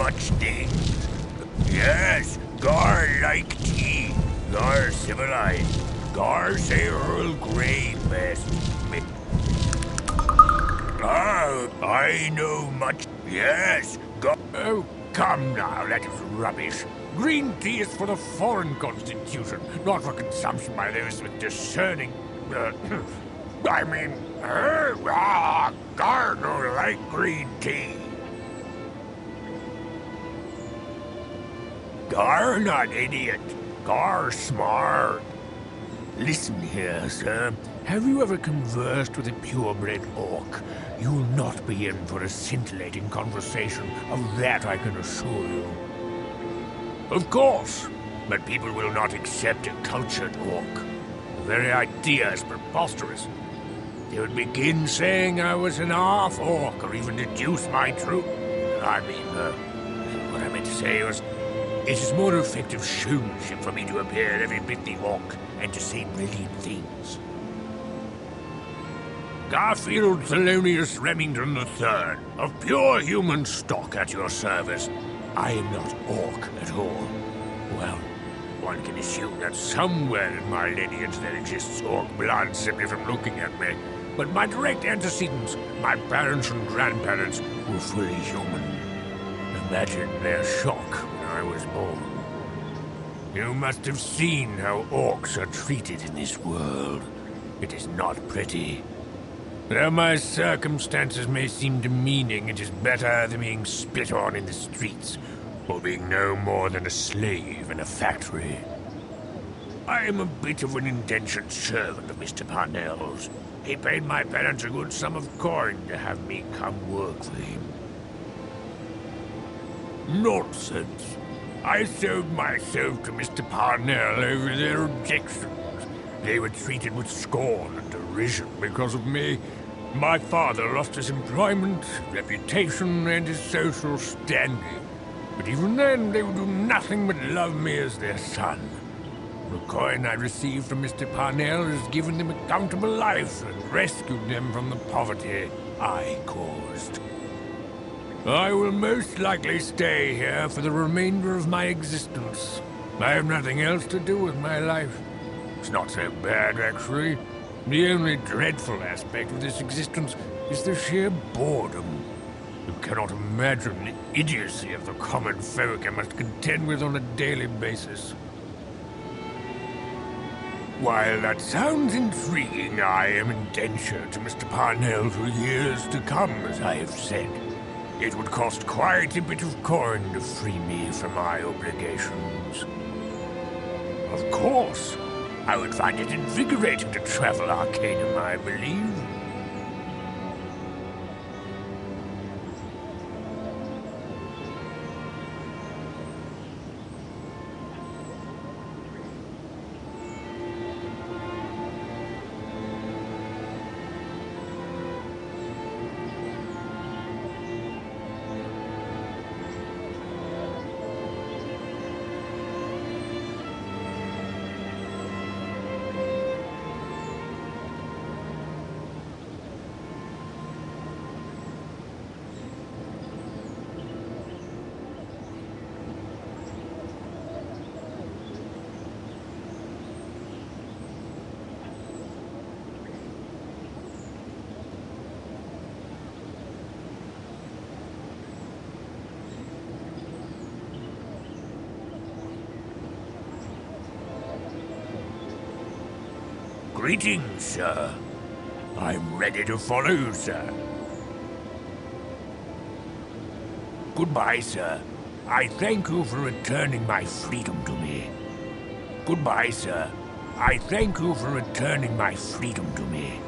much things. Yes, gar like tea, gar civilized, gar say Earl Grey best. Ah, I know much. Yes, gar. Oh, come now, that is rubbish. Green tea is for the foreign constitution, not for consumption by those with discerning... I mean, gar don't like green tea. Gar not idiot, gar smart. Listen here, sir. Have you ever conversed with a purebred orc? You'll not be in for a scintillating conversation, of that I can assure you. Of course, but people will not accept a cultured orc. The very idea is preposterous. They would begin saying I was an half-orc, or even deduce my true... what I meant to say was... It is more effective showmanship for me to appear every bit the orc, and to say brilliant things. Garfield Thelonious Remington III, of pure human stock at your service. I am not orc at all. Well, one can assume that somewhere in my lineage there exists orc blood simply from looking at me. But my direct antecedents, my parents and grandparents, were fully human. Imagine their shock when I was born. You must have seen how orcs are treated in this world. It is not pretty. Though my circumstances may seem demeaning, it is better than being spit on in the streets, or being no more than a slave in a factory. I am a bit of an indentured servant of Mr. Parnell's. He paid my parents a good sum of coin to have me come work for him. Nonsense. I sold myself to Mr. Parnell over their objections. They were treated with scorn and derision because of me. My father lost his employment, reputation, and his social standing. But even then, they would do nothing but love me as their son. The coin I received from Mr. Parnell has given them a comfortable life and rescued them from the poverty I caused. I will most likely stay here for the remainder of my existence. I have nothing else to do with my life. It's not so bad, actually. The only dreadful aspect of this existence is the sheer boredom. You cannot imagine the idiocy of the common folk I must contend with on a daily basis. While that sounds intriguing, I am indentured to Mr. Parnell for years to come, as I have said. It would cost quite a bit of coin to free me from my obligations. Of course, I would find it invigorating to travel Arcanum, I believe. Greetings, sir. I'm ready to follow you, sir. Goodbye, sir. I thank you for returning my freedom to me. Goodbye, sir. I thank you for returning my freedom to me.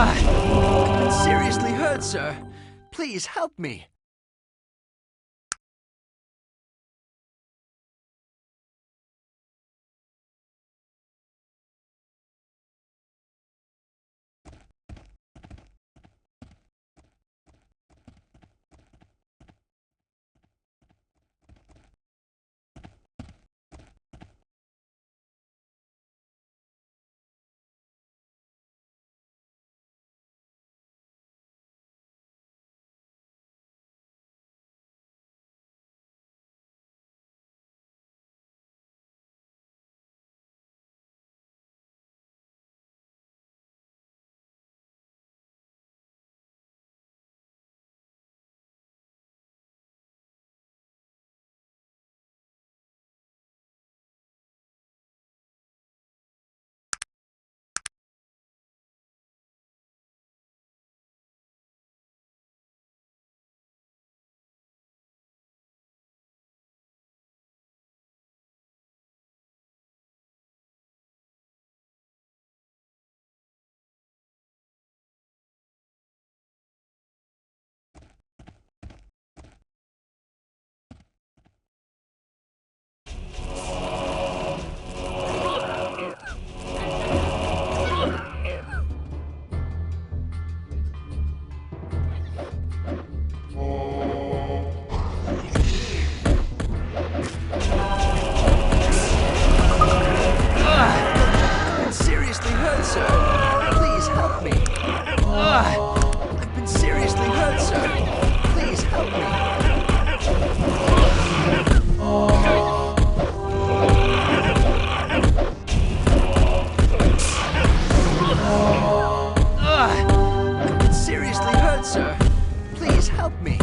I've been seriously hurt, sir. Please help me. I've been seriously hurt, sir. Please help me. I've been seriously hurt, sir. Please help me. I've been seriously hurt, sir. Please help me.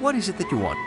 What is it that you want?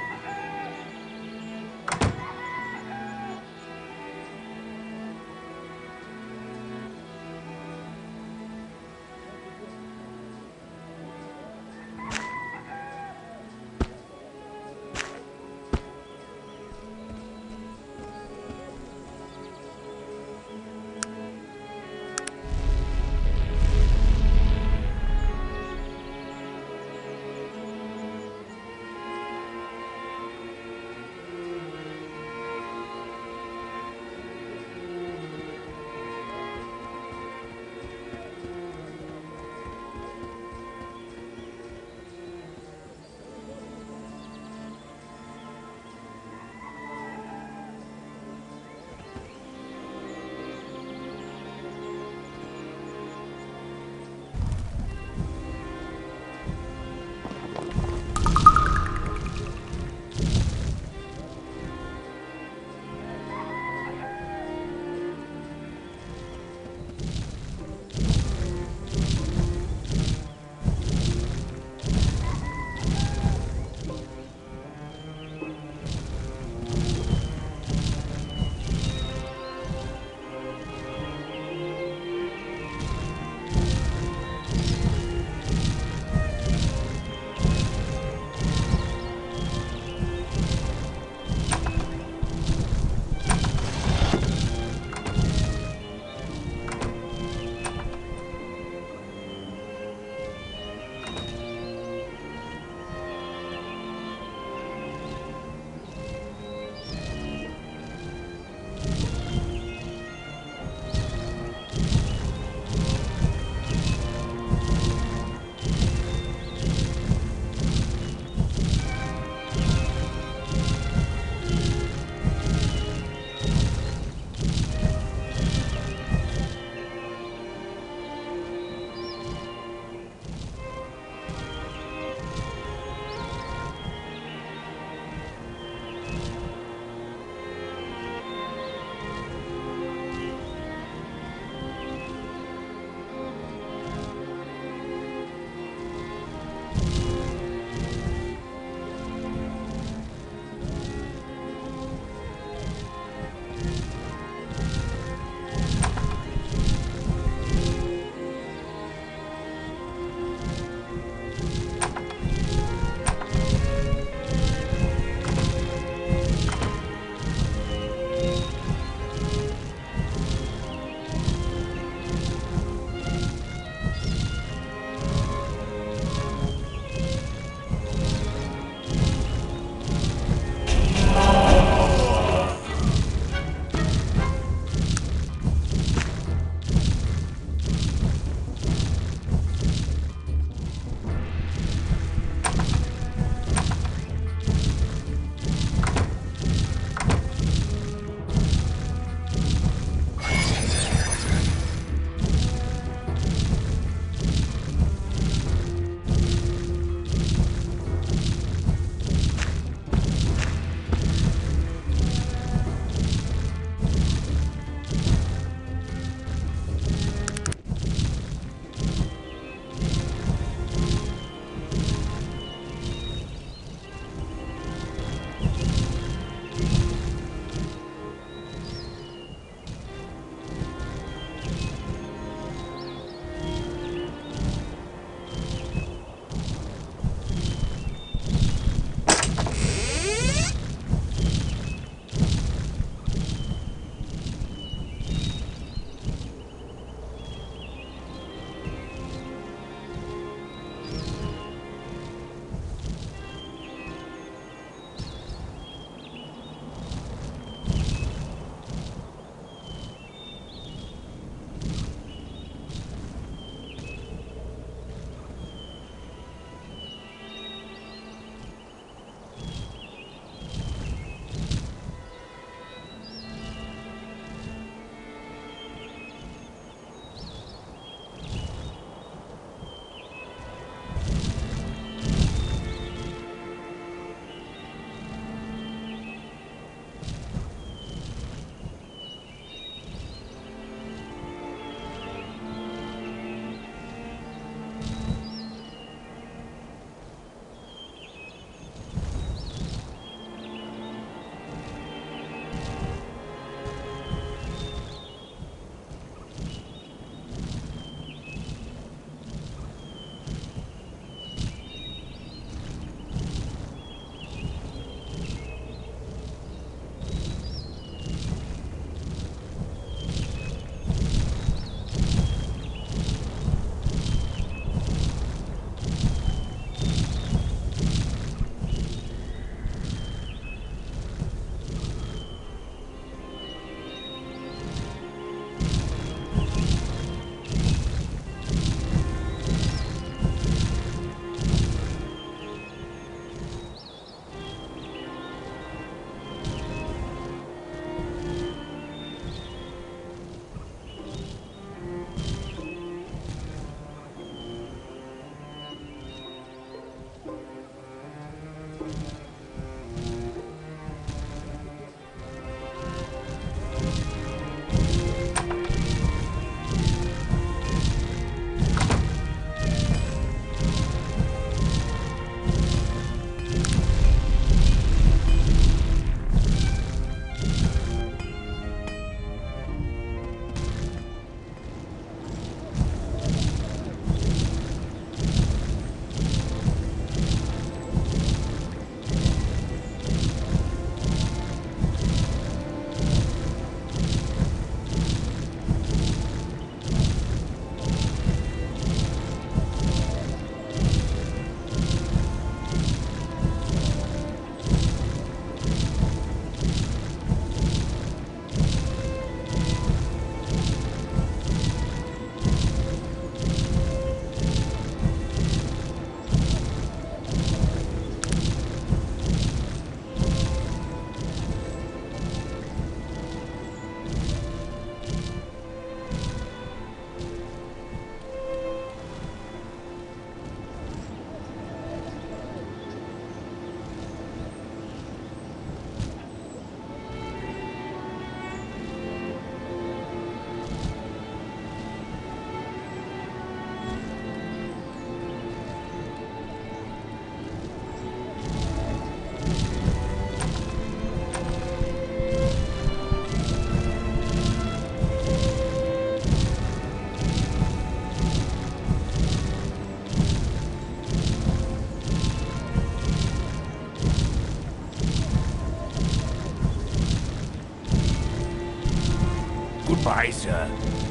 Goodbye, sir.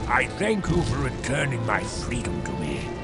I thank you for returning my freedom to me.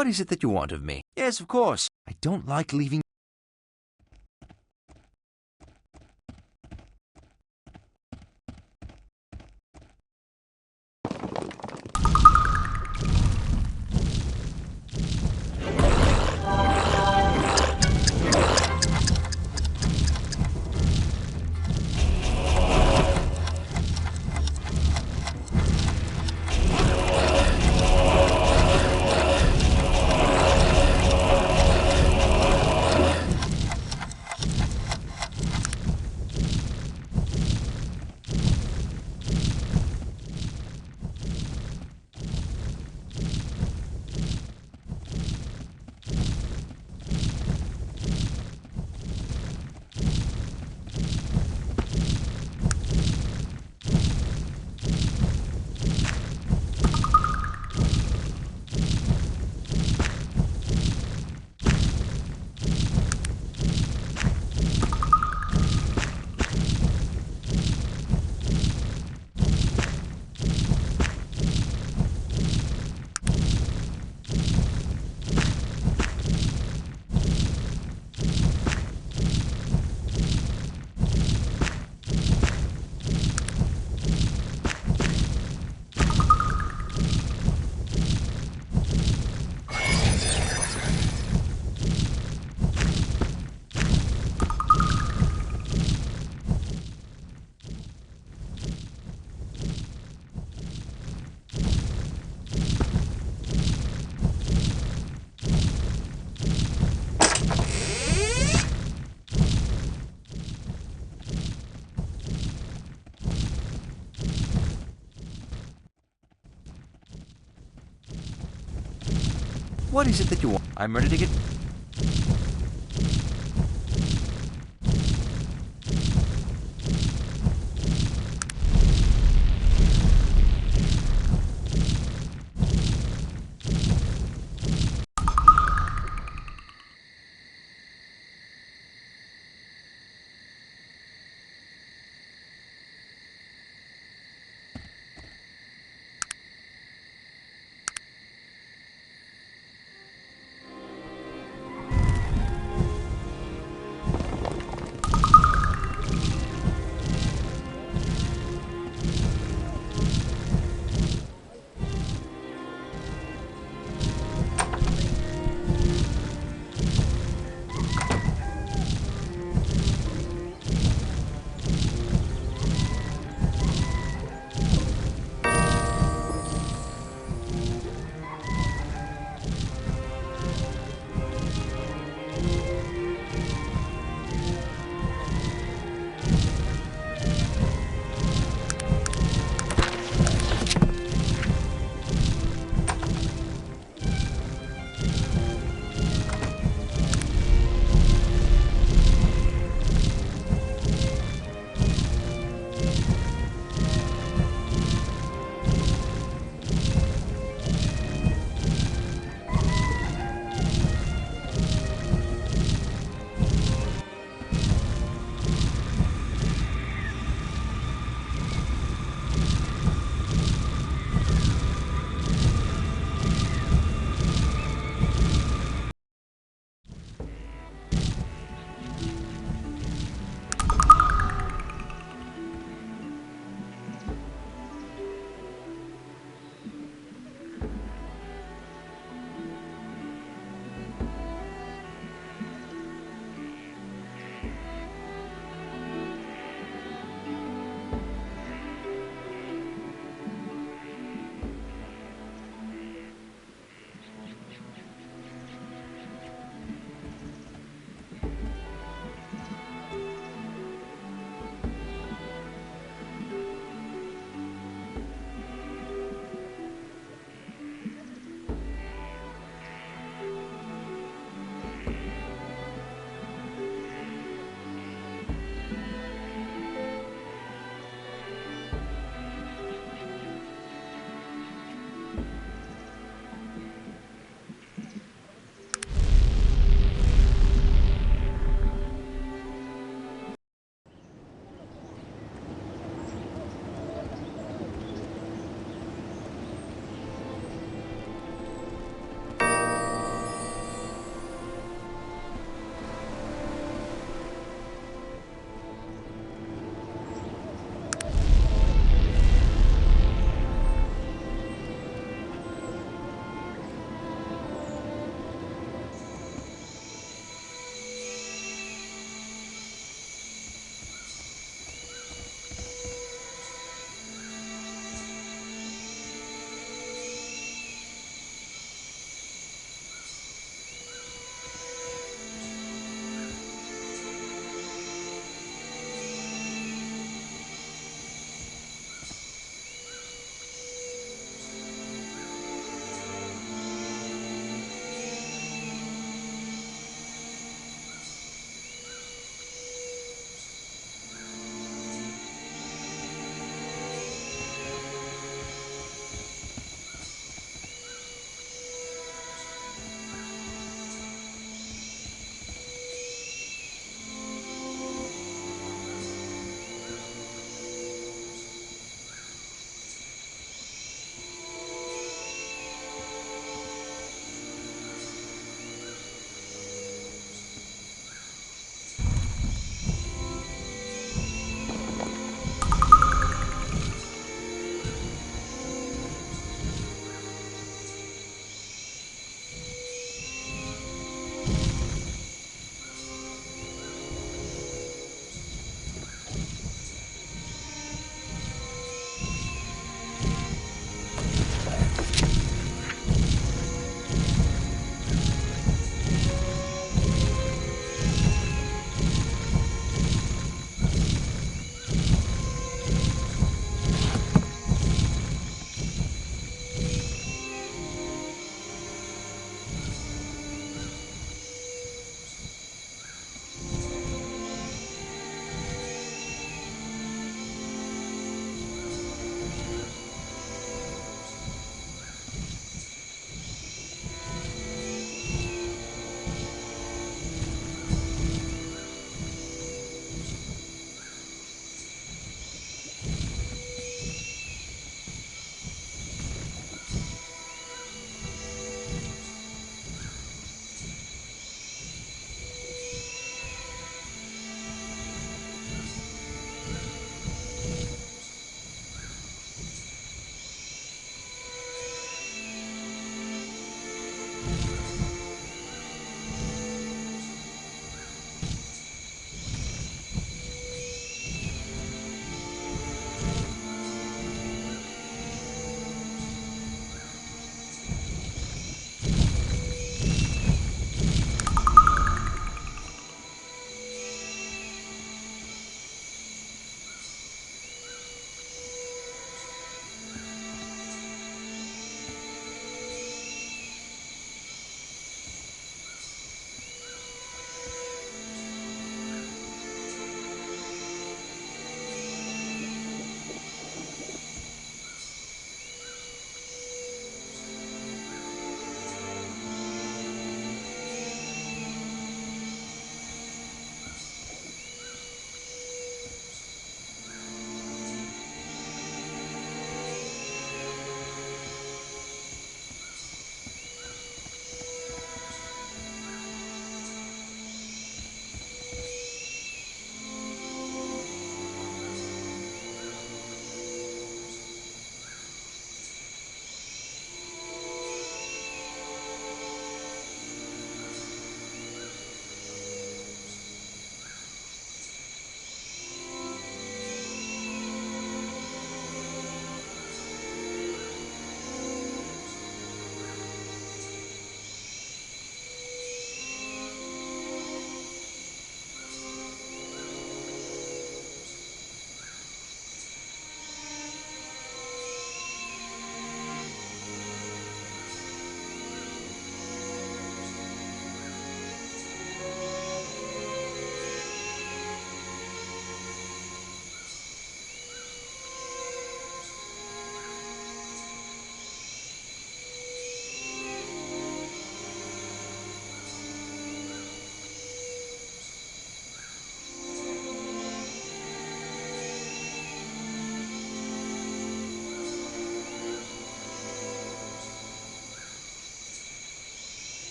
What is it that you want of me? Yes, of course. I don't like leaving. What is it that you want? I'm ready to get...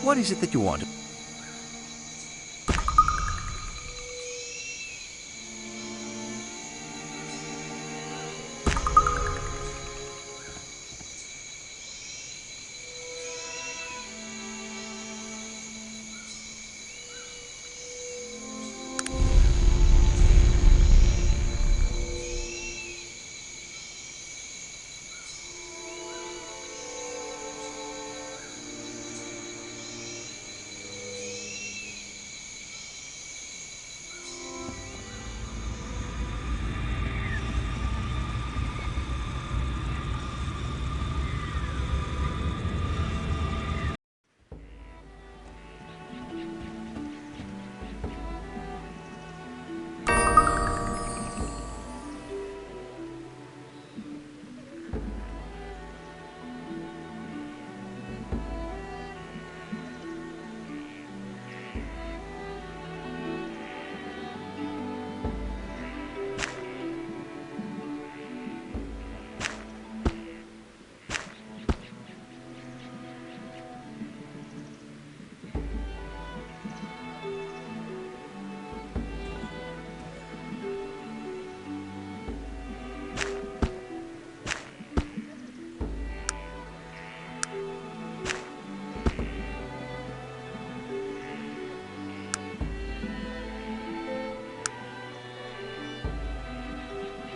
What is it that you want?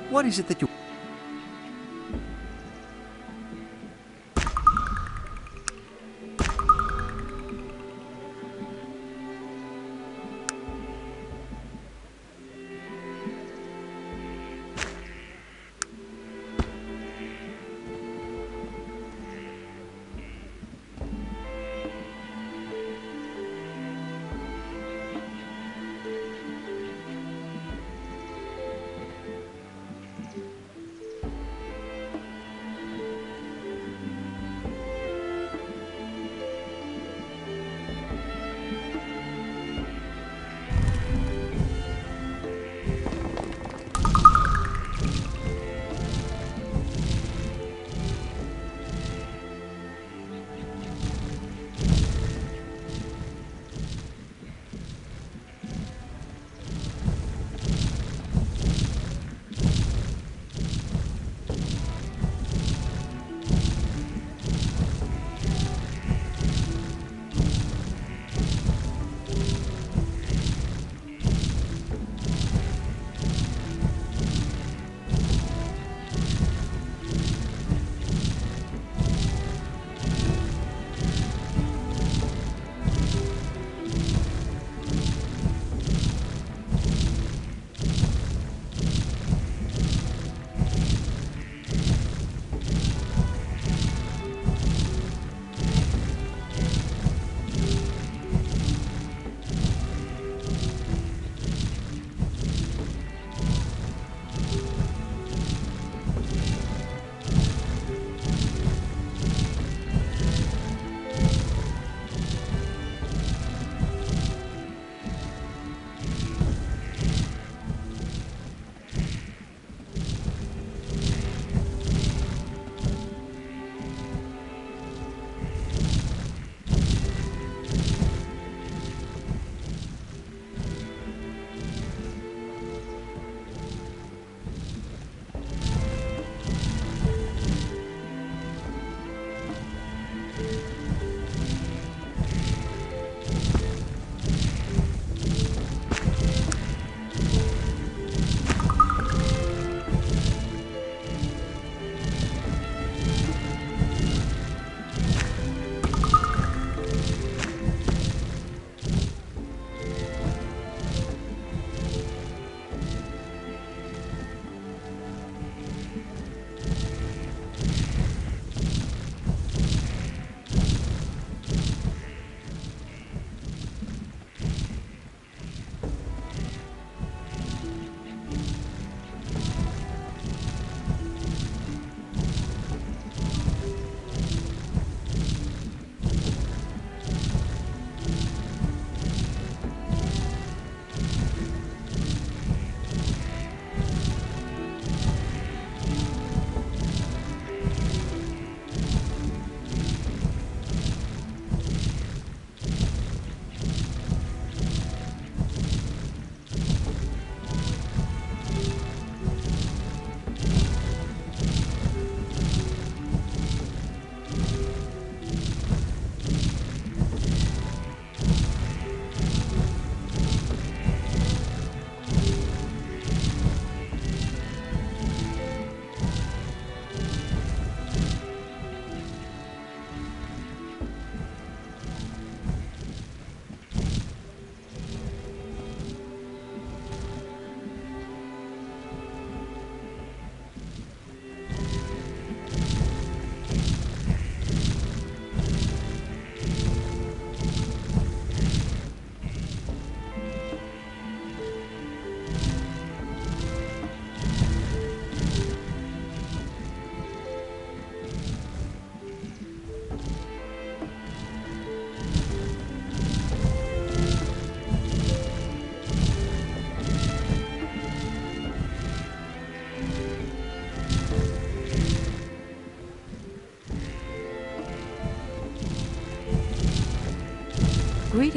What is it that you...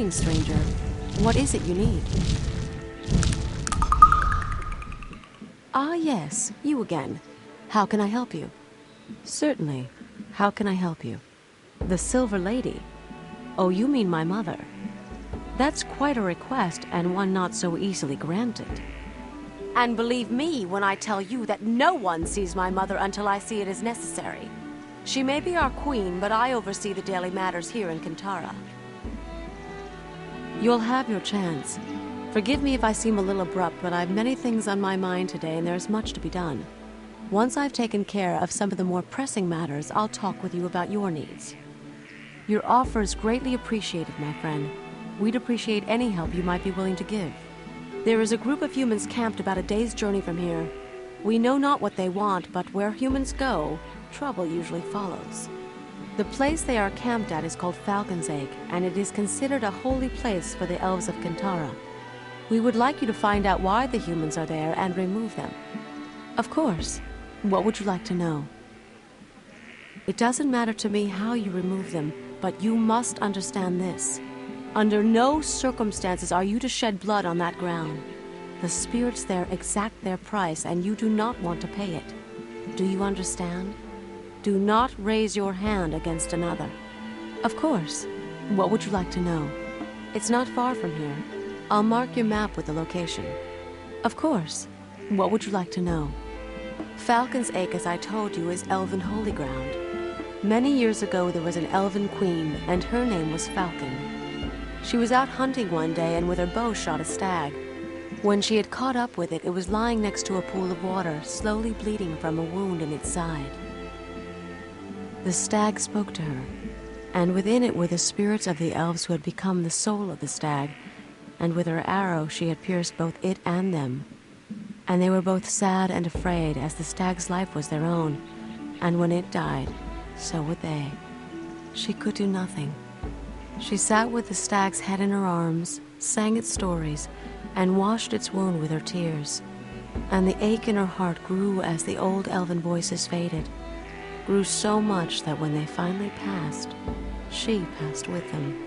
Greetings, stranger. What is it you need? Ah, yes, you again. How can I help you? Certainly. How can I help you? The Silver Lady? Oh, you mean my mother. That's quite a request, and one not so easily granted. And believe me when I tell you that no one sees my mother until I see it as necessary. She may be our queen, but I oversee the daily matters here in Kantara. You'll have your chance. Forgive me if I seem a little abrupt, but I've many things on my mind today, and there's much to be done. Once I've taken care of some of the more pressing matters, I'll talk with you about your needs. Your offer is greatly appreciated, my friend. We'd appreciate any help you might be willing to give. There is a group of humans camped about a day's journey from here. We know not what they want, but where humans go, trouble usually follows. The place they are camped at is called Falcon's Egg, and it is considered a holy place for the elves of Kantara. We would like you to find out why the humans are there and remove them. Of course. What would you like to know? It doesn't matter to me how you remove them, but you must understand this. Under no circumstances are you to shed blood on that ground. The spirits there exact their price, and you do not want to pay it. Do you understand? Do not raise your hand against another. Of course. What would you like to know? It's not far from here. I'll mark your map with the location. Of course. What would you like to know? Falcon's Egg, as I told you, is elven holy ground. Many years ago there was an elven queen, and her name was Falcon. She was out hunting one day and with her bow shot a stag. When she had caught up with it, it was lying next to a pool of water, slowly bleeding from a wound in its side. The stag spoke to her, and within it were the spirits of the elves who had become the soul of the stag, and with her arrow she had pierced both it and them. And they were both sad and afraid, as the stag's life was their own, and when it died, so would they. She could do nothing. She sat with the stag's head in her arms, sang its stories, and washed its wound with her tears. And the ache in her heart grew as the old elven voices faded, grew so much that when they finally passed, she passed with them.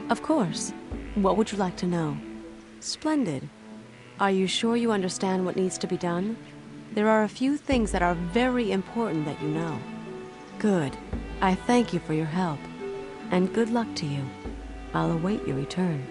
Of course. What would you like to know? Splendid. Are you sure you understand what needs to be done? There are a few things that are very important that you know. Good. I thank you for your help. And good luck to you. I'll await your return.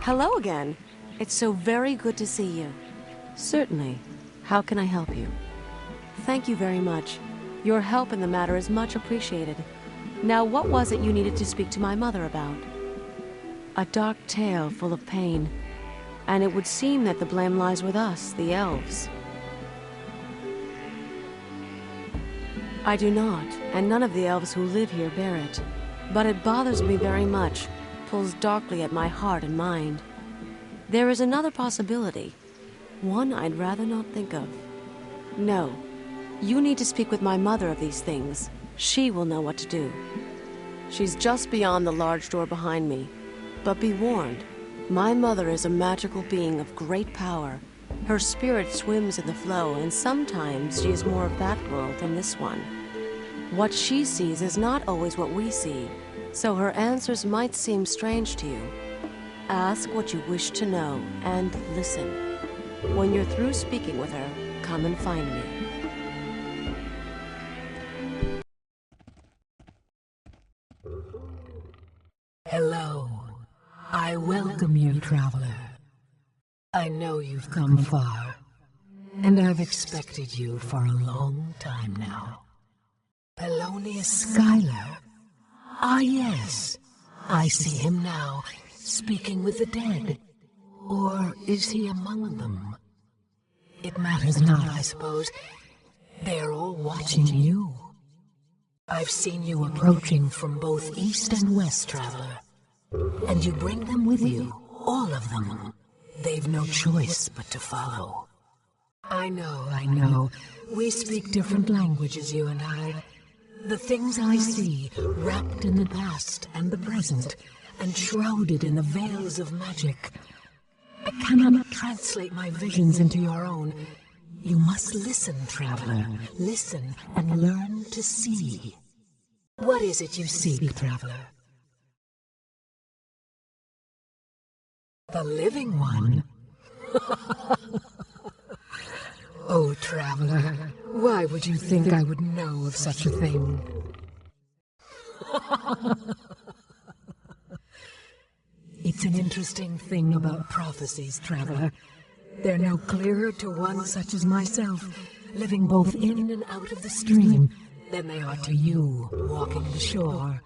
Hello again. It's so very good to see you. Certainly. How can I help you? Thank you very much. Your help in the matter is much appreciated. Now, what was it you needed to speak to my mother about? A dark tale full of pain. And it would seem that the blame lies with us, the elves. I do not, and none of the elves who live here bear it. But it bothers me very much, pulls darkly at my heart and mind. There is another possibility, one I'd rather not think of. No, you need to speak with my mother of these things. She will know what to do. She's just beyond the large door behind me. But be warned, my mother is a magical being of great power. Her spirit swims in the flow, and sometimes she is more of that world than this one. What she sees is not always what we see, so her answers might seem strange to you. Ask what you wish to know, and listen. When you're through speaking with her, come and find me. Hello. I welcome you, traveler. I know you've come far, and I've expected you for a long time now. Polonius Skylar. Ah, yes. I see him now, speaking with the dead. Or is he among them? It matters not, I suppose. They're all watching you. I've seen you approaching from both east and west, traveler. And you bring them with you, all of them. They've no choice but to follow. I know. We speak different languages, you and I. The things I see, wrapped in the past and the present, and shrouded in the veils of magic. I cannot translate my visions into your own. You must listen, traveler. Listen and learn to see. What is it you seek, traveler? The living one? Oh, traveler, why would you think I would know of such a thing? It's an interesting thing about prophecies, traveler. They're no clearer to one such as myself, living both in and out of the stream, than they are to you, walking the shore.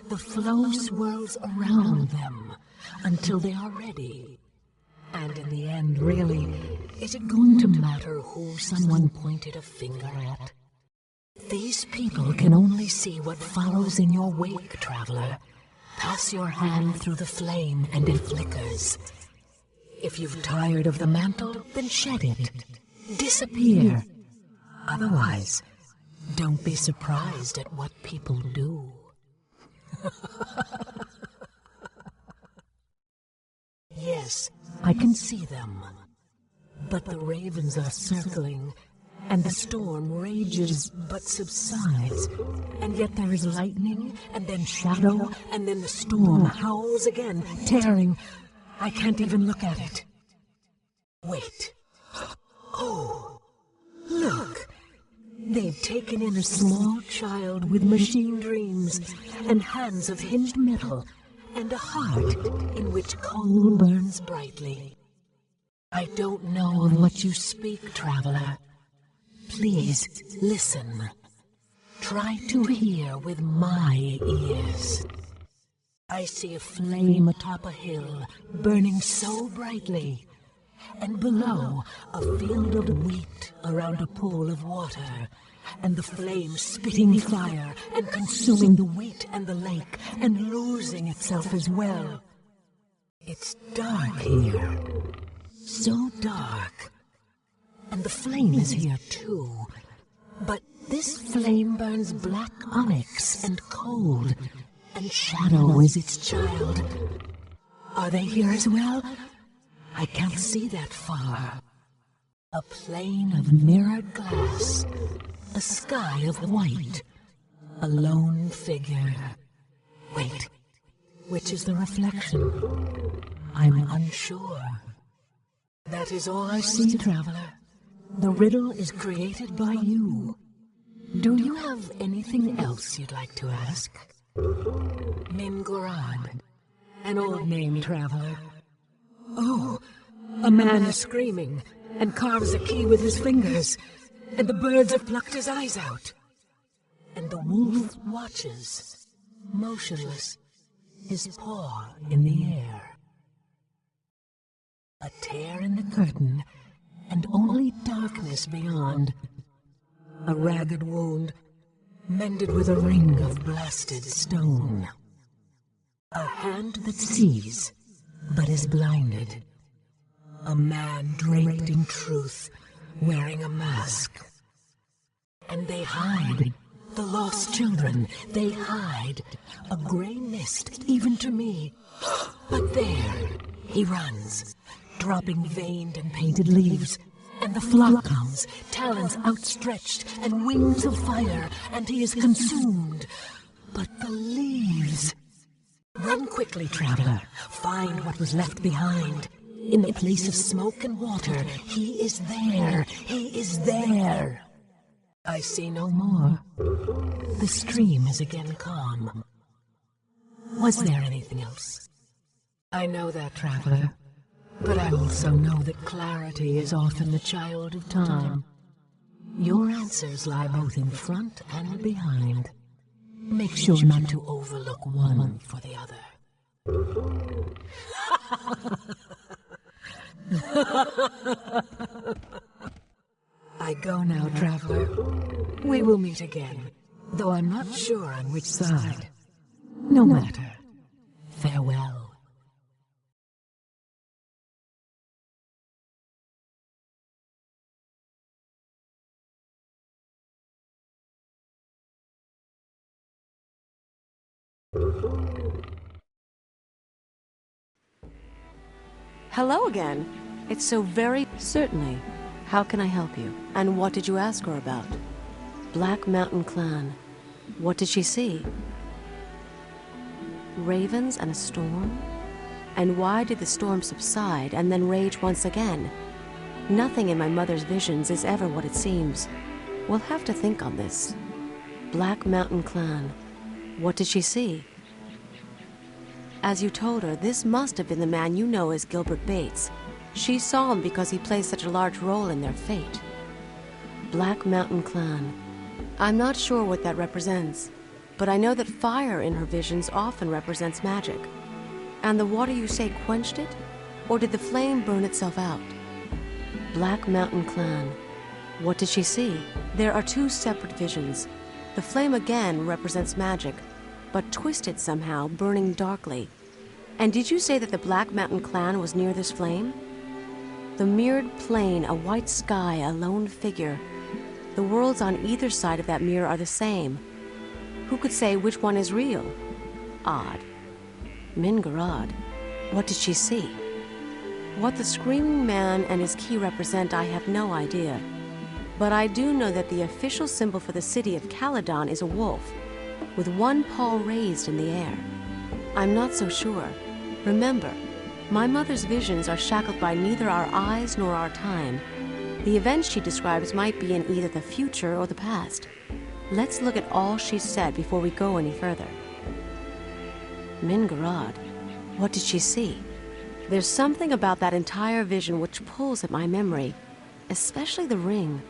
The flow swirls around them until they are ready. And in the end, really, is it going to matter who someone pointed a finger at? These people can only see what follows in your wake, traveler. Pass your hand through the flame and it flickers. If you've tired of the mantle, then shed it. Disappear. Otherwise, don't be surprised at what people do. Yes, I can see them. But the ravens are circling, and the storm rages but subsides. And yet there is lightning, and then shadow, and then the storm howls again, tearing. I can't even look at it. Wait. Oh, look. They've taken in a small child with machine dreams, and hands of hinged metal, and a heart in which coal burns brightly. I don't know of what you speak, traveler. Please, listen. Try to hear with my ears. I see a flame atop a hill, burning so brightly, and below, a field of wheat around a pool of water, and the flame spitting fire and consuming the wheat and the lake, and losing itself as well. It's dark here, so dark, and the flame is here too, but this flame burns black onyx and cold, and shadow is its child. Are they here as well? I can't see that far. A plain of mirrored glass, a sky of white, a lone figure. Wait, which is the reflection? I'm unsure. That is all I see, traveler. The riddle is created by you. Do you have anything else you'd like to ask? Mingorad, an old name, traveler. Oh, a man is screaming and carves a key with his fingers, and the birds have plucked his eyes out. And the wolf watches, motionless, his paw in the air. A tear in the curtain, and only darkness beyond. A ragged wound, mended with a ring of blasted stone. A hand that sees, but is blinded. A man draped in truth, wearing a mask. And they hide, the lost children, they hide. A gray mist, even to me. But there, he runs, dropping veined and painted leaves. And the flock comes, talons outstretched, and wings of fire, and he is consumed. But the leaves... Run quickly, traveler. Find what was left behind. In the place of smoke and water, he is there. He is there. I see no more. The stream is again calm. Was there anything else? I know that, traveler. But I also know that clarity is often the child of time. Your answers lie both in front and behind. Make sure not to overlook one for the other. I go now, traveler. We will meet again, though I'm not sure on which side. No matter. Farewell. Hello again. It's so very... Certainly. How can I help you? And what did you ask her about? Black Mountain Clan. What did she see? Ravens and a storm? And why did the storm subside and then rage once again? Nothing in my mother's visions is ever what it seems. We'll have to think on this. Black Mountain Clan. What did she see? As you told her, this must have been the man you know as Gilbert Bates. She saw him because he plays such a large role in their fate. Black Mountain Clan. I'm not sure what that represents, but I know that fire in her visions often represents magic. And the water you say quenched it? Or did the flame burn itself out? Black Mountain Clan. What did she see? There are two separate visions. The flame again represents magic, but twisted somehow, burning darkly. And did you say that the Black Mountain Clan was near this flame? The mirrored plain, a white sky, a lone figure. The worlds on either side of that mirror are the same. Who could say which one is real? Odd. Mingarad. What did she see? What the Screaming Man and his key represent, I have no idea. But I do know that the official symbol for the city of Caledon is a wolf, with one paw raised in the air. I'm not so sure. Remember, my mother's visions are shackled by neither our eyes nor our time. The events she describes might be in either the future or the past. Let's look at all she said before we go any further. Mingarad. What did she see? There's something about that entire vision which pulls at my memory, especially the ring.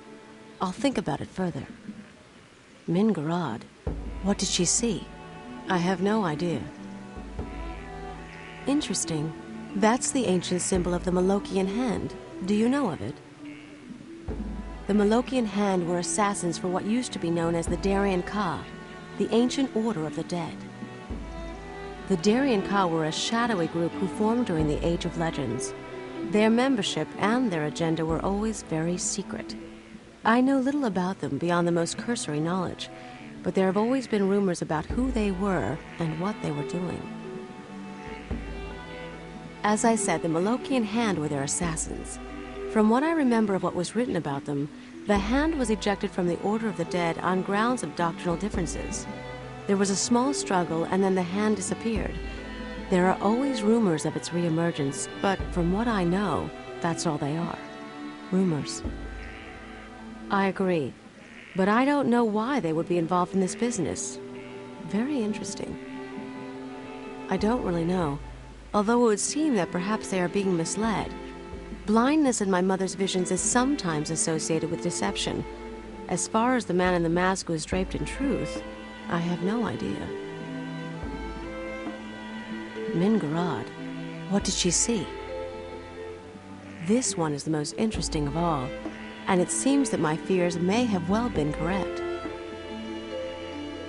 I'll think about it further. Mingarad. What did she see? I have no idea. Interesting. That's the ancient symbol of the Malokian Hand. Do you know of it? The Malokian Hand were assassins for what used to be known as the Darien Ka, the ancient order of the dead. The Darien Ka were a shadowy group who formed during the Age of Legends. Their membership and their agenda were always very secret. I know little about them beyond the most cursory knowledge, but there have always been rumors about who they were and what they were doing. As I said, the Malokian Hand were their assassins. From what I remember of what was written about them, the Hand was ejected from the Order of the Dead on grounds of doctrinal differences. There was a small struggle, and then the Hand disappeared. There are always rumors of its reemergence, but from what I know, that's all they are. Rumors. I agree, but I don't know why they would be involved in this business. Very interesting. I don't really know, although it would seem that perhaps they are being misled. Blindness in my mother's visions is sometimes associated with deception. As far as the man in the mask who is draped in truth, I have no idea. Mingarad. What did she see? This one is the most interesting of all, and it seems that my fears may have well been correct.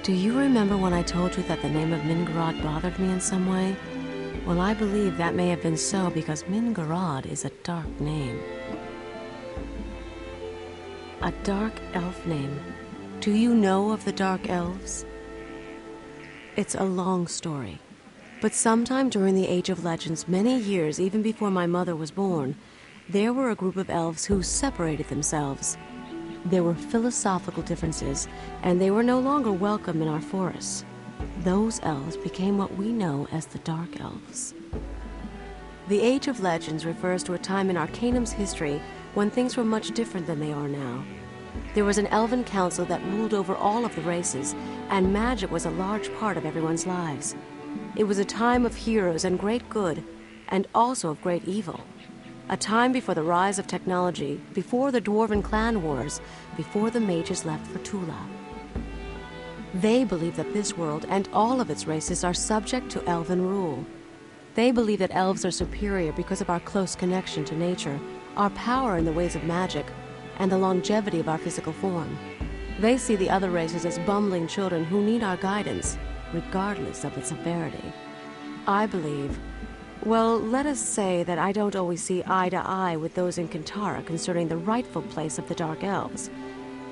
Do you remember when I told you that the name of Mingarad bothered me in some way? Well, I believe that may have been so because Mingarad is a dark name. A dark elf name. Do you know of the dark elves? It's a long story, but sometime during the Age of Legends, many years even before my mother was born, there were a group of elves who separated themselves. There were philosophical differences, and they were no longer welcome in our forests. Those elves became what we know as the Dark Elves. The Age of Legends refers to a time in Arcanum's history when things were much different than they are now. There was an elven council that ruled over all of the races, and magic was a large part of everyone's lives. It was a time of heroes and great good, and also of great evil. A time before the rise of technology, before the Dwarven clan wars, before the mages left for Tula. They believe that this world and all of its races are subject to elven rule. They believe that elves are superior because of our close connection to nature, our power in the ways of magic, and the longevity of our physical form. They see the other races as bumbling children who need our guidance, regardless of its severity. I believe, well, let us say that I don't always see eye to eye with those in Kintara concerning the rightful place of the Dark Elves.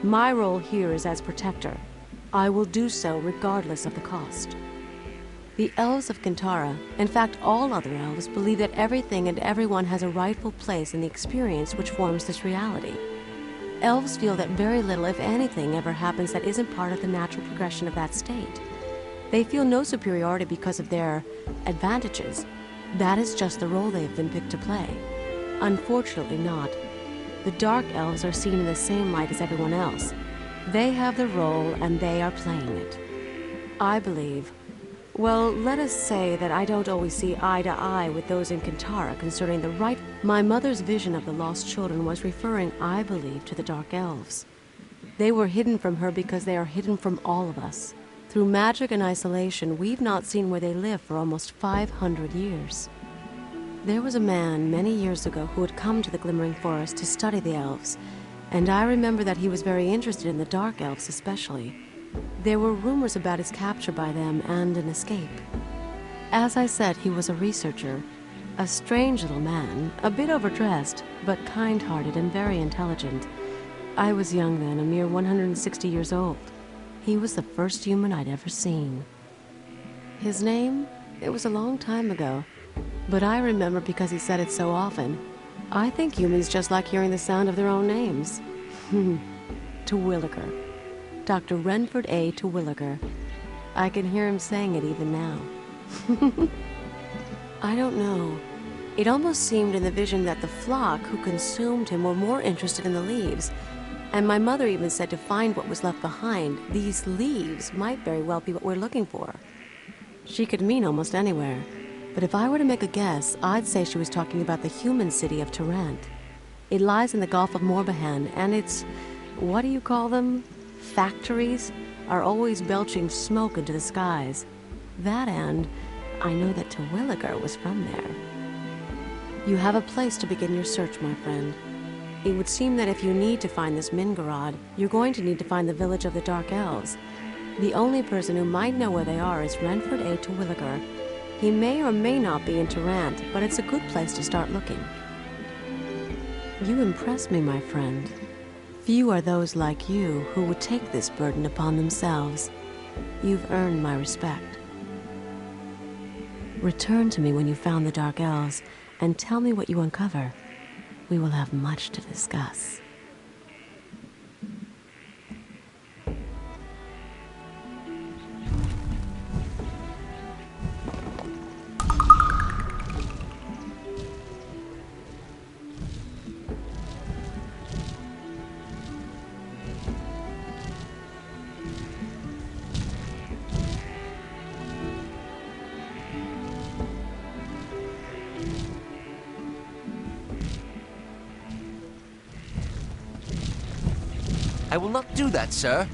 My role here is as protector. I will do so regardless of the cost. The elves of Kintara, in fact all other elves, believe that everything and everyone has a rightful place in the experience which forms this reality. Elves feel that very little, if anything, ever happens that isn't part of the natural progression of that state. They feel no superiority because of their advantages. That is just the role they have been picked to play. Unfortunately not. The Dark Elves are seen in the same light as everyone else. They have the role and they are playing it. I believe, well, let us say that I don't always see eye to eye with those in Kintara concerning the right. My mother's vision of the lost children was referring, I believe, to the Dark Elves. They were hidden from her because they are hidden from all of us. Through magic and isolation, we've not seen where they live for almost 500 years. There was a man many years ago who had come to the Glimmering Forest to study the elves, and I remember that he was very interested in the Dark Elves especially. There were rumors about his capture by them and an escape. As I said, he was a researcher, a strange little man, a bit overdressed, but kind-hearted and very intelligent. I was young then, a mere 160 years old. He was the first human I'd ever seen. His name? It was a long time ago, but I remember because he said it so often. I think humans just like hearing the sound of their own names. Terwilliger. Dr. Renford A. Terwilliger. I can hear him saying it even now. I don't know. It almost seemed in the vision that the flock who consumed him were more interested in the leaves. And my mother even said to find what was left behind, these leaves might very well be what we're looking for. She could mean almost anywhere. But if I were to make a guess, I'd say she was talking about the human city of Tarant. It lies in the Gulf of Morbihan, and its, what do you call them? Factories are always belching smoke into the skies. That and I know that Terwilliger was from there. You have a place to begin your search, my friend. It would seem that if you need to find this Mingarad, you're going to need to find the village of the Dark Elves. The only person who might know where they are is Renford A. Terwilliger. He may or may not be in Tarant, but it's a good place to start looking. You impress me, my friend. Few are those like you who would take this burden upon themselves. You've earned my respect. Return to me when you found the Dark Elves, and tell me what you uncover. We will have much to discuss. I will not do that, sir.